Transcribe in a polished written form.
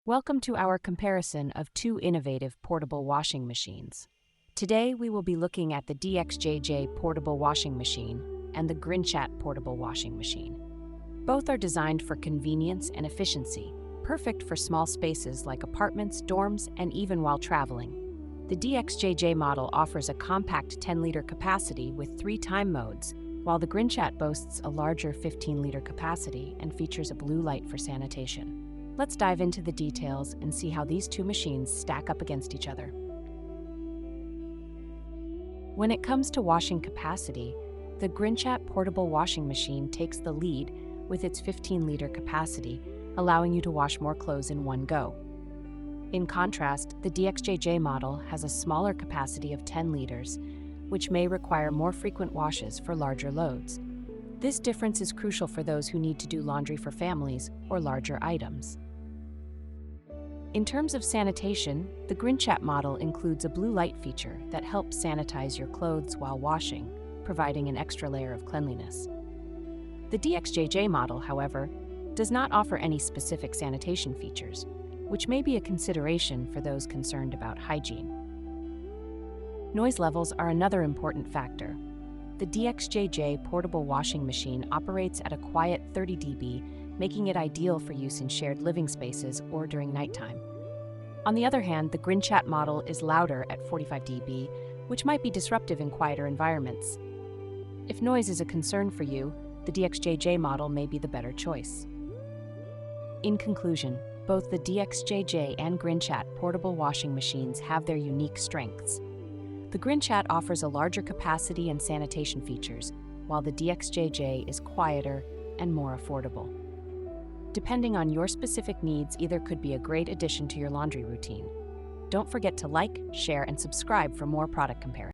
Welcome to our comparison of two innovative portable washing machines. Today we will be looking at the DXJJ portable washing machine and the Grinchat portable washing machine. Both are designed for convenience and efficiency, perfect for small spaces like apartments, dorms, and even while traveling. The DXJJ model offers a compact 10-liter capacity with 3 time modes, while the Grinchat boasts a larger 15-liter capacity and features a blue light for sanitation. Let's dive into the details and see how these two machines stack up against each other. When it comes to washing capacity, the Grinchat portable washing machine takes the lead with its 15-liter capacity, allowing you to wash more clothes in one go. In contrast, the DXJJ model has a smaller capacity of 10 liters, which may require more frequent washes for larger loads. This difference is crucial for those who need to do laundry for families or larger items. In terms of sanitation, the Grinchat model includes a blue light feature that helps sanitize your clothes while washing, providing an extra layer of cleanliness. The DXJJ model, however, does not offer any specific sanitation features, which may be a consideration for those concerned about hygiene. Noise levels are another important factor. The DXJJ portable washing machine operates at a quiet 30 dB, making it ideal for use in shared living spaces or during nighttime. On the other hand, the Grinchat model is louder at 45 dB, which might be disruptive in quieter environments. If noise is a concern for you, the DXJJ model may be the better choice. In conclusion, both the DXJJ and Grinchat portable washing machines have their unique strengths. The Grinchat offers a larger capacity and sanitation features, while the DXJJ is quieter and more affordable. Depending on your specific needs, either could be a great addition to your laundry routine. Don't forget to like, share, and subscribe for more product comparisons.